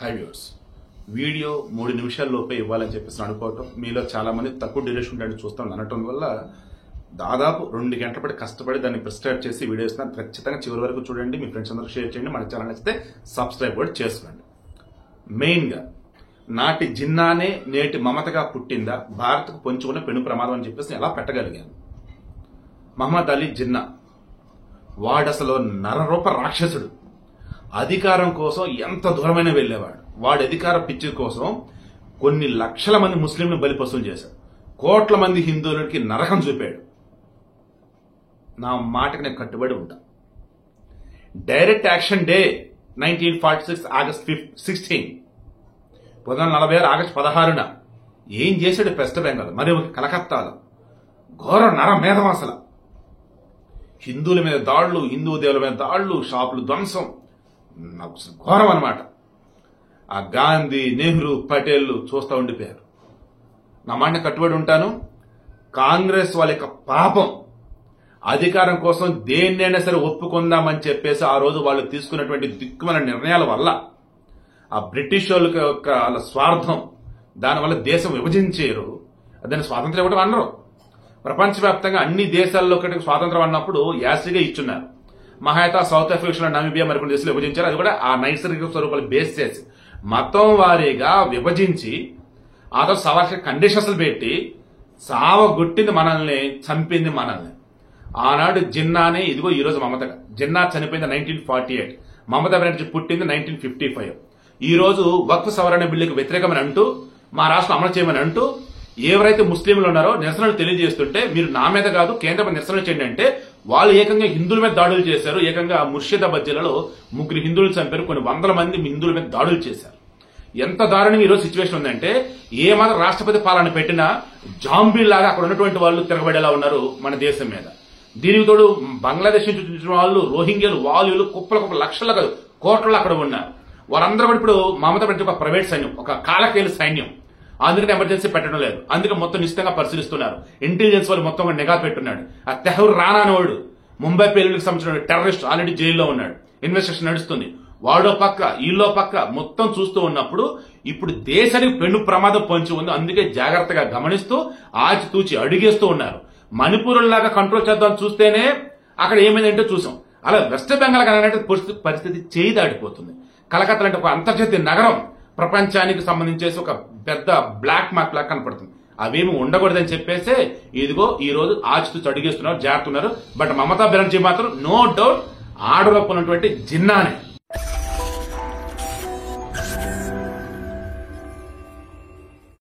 High viewers, video 3 నిమిషాల్లోపే ఇవ్వాలని చెప్పేసి అనుకోవటం, మీలో చాలా మంది తక్కువ డ్యూరేషన్ ఉంటే చూస్తాం అనటం వల్ల దాదాపు 2 గంటల పాటు కష్టపడి దాన్ని ప్రిస్క్రైబ్ చేసి వీడియో ఇస్తున్నాను. ఖచ్చితంగా చివరి వరకు చూడండి, మీ ఫ్రెండ్స్ అందరూ షేర్ చేయండి, మన ఛానల్ నచ్చితే సబ్స్క్రైబ్ కూడా చేసుకోండి. మెయిన్గా నాటి జిన్నానే నేటి మమతగా పుట్టిందా, భారత్కు పొంచుకున్న పెను ప్రమాదం అని చెప్పేసి ఎలా పెట్టగలిగాను. మహమ్మద్ అలీ జిన్నా వాడసలు నరరూప రాక్షసుడు. అధికారం కోసం ఎంత దూరమైన వెళ్లేవాడు. వాడి అధికార పిచ్చి కోసం కొన్ని లక్షల మంది ముస్లింలు బలిపశువులు చేశాడు. కోట్ల మంది హిందువులకి నరకం చూపాడు. నా మాటకి నేను కట్టుబడి ఉంటా. Direct action day 1946 August 16, 1946 August 16న ఏం చేశాడు వెస్ట్ బెంగాల్, మరి కలకత్తాలో ఘోర నరమేధం. అసలు హిందువుల మీద దాడులు, హిందూ దేవుల మీద దాడులు, షాపులు ధ్వంసం, ఘోరం అన్నమాట. ఆ గాంధీ, నెహ్రూ, పటేల్ చూస్తూ ఉండిపోయారు. నా మాట కట్టుబడి ఉంటాను. కాంగ్రెస్ వాళ్ళ యొక్క పాపం, అధికారం కోసం దేన్నైనా సరే ఒప్పుకుందామని చెప్పేసి ఆ రోజు వాళ్ళు తీసుకున్నటువంటి దిక్కుమైన నిర్ణయాల వల్ల, ఆ బ్రిటిష్ వాళ్ళ యొక్క స్వార్థం, దానివల్ల దేశం విభజించారు. దాన్ని స్వాతంత్రం ఇవ్వడం అన్నారు. ప్రపంచవ్యాప్తంగా అన్ని దేశాల్లో స్వాతంత్రం అన్నప్పుడు యాసిగా ఇచ్చున్నారు. మహాయతా సౌత్ ఆఫ్రికా, నమీబియా మరికొన్ని దేశాలు విభజించారు. అది కూడా ఆ నైసర్గిక స్వరూపాలు బేస్ చేసి మతం వారీగా విభజించి ఆ తర్వాత సవాల్ కండిషన్స్ పెట్టి సావగొట్టింది మనల్ని, చంపింది మనల్ని. ఆనాడు జిన్నానే ఇదిగో ఈ రోజు మమతగా. జిన్నా చనిపోయింది 1948, మమతా బెనర్జీ పుట్టింది 1955. ఈ రోజు వక్ఫ్ సవరణ బిల్లుకు వ్యతిరేకమని అంటూ, మా రాష్ట్రం అమలు చేయమని అంటూ ఎవరైతే ముస్లింలు ఉన్నారో నిరసనలు తెలియజేస్తుంటే, మీరు నా మీద కాదు కేంద్ర నిరసనలు చేయండి అంటే, వాళ్ళు ఏకంగా హిందువుల మీద దాడులు చేశారు. ఏకంగా ముర్షిదాబాద్ జిల్లాలో 3 హిందువులు చంపారు. కొన్ని వందల మంది హిందువుల మీద దాడులు చేశారు. ఎంత దారుణంగా ఈరోజు సిచ్యువేషన్ ఉందంటే, ఏ మాత్రం రాష్ట్రపతి పాలన పెట్టినా జాంబీలాగా అక్కడ ఉన్నటువంటి వాళ్ళు తిరగబడేలా ఉన్నారు మన దేశం మీద. దీనికి తోడు బంగ్లాదేశ్ నుంచి వచ్చిన వాళ్ళు, రోహింగ్యాలు, వాళ్ళు కుప్పల లక్షల కాదు కోట్లలో అక్కడ ఉన్నారు. వారందరూ కూడా ఇప్పుడు మమతా బెనర్జీ ఒక ప్రైవేట్ సైన్యం, ఒక కాలకేలు సైన్యం. అందుకని ఎమర్జెన్సీ పెట్టడం లేదు. అందుకే మొత్తం నిశ్చితంగా పరిశీలిస్తున్నారు. ఇంటెలిజెన్స్ వాళ్ళు మొత్తం నిఘా పెట్టున్నాడు. ఆ తెహూర్ రానా అనేవాడు ముంబై పేలుడికి సంబంధించిన టెర్రరిస్ట్ ఆల్రెడీ జైల్లో ఉన్నాడు. ఇన్వెస్టిగేషన్ నడుస్తుంది. వాడో పక్క ఈలో పక్క మొత్తం చూస్తూ ఉన్నప్పుడు ఇప్పుడు దేశానికి పెను ప్రమాదం పొంచి ఉంది. అందుకే జాగ్రత్తగా గమనిస్తూ ఆచితూచి అడుగేస్తూ ఉన్నారు. మణిపూర్ లాగా కంట్రోల్ చేద్దాం చూస్తేనే అక్కడ ఏమైందంటే చూసాం. అలా వెస్ట్ బెంగాల్ కనుక పరిస్థితి చేయి దాటిపోతుంది. కలకత్తా అంటే ఒక అంతర్జాతీయ నగరం, ప్రపంచానికి సంబంధించేసి ఒక పెద్ద బ్లాక్ మార్క్ లాగా కనపడుతుంది. అవేమి ఉండకూడదని చెప్పేసి ఇదిగో ఈ రోజు ఆచితూచి అడిగేస్తున్నారు, జారుతున్నారు. బట్ మమతా బెనర్జీ మాత్రం నో డౌట్ ఆడలోకి ఉన్నటువంటి జిన్నానే.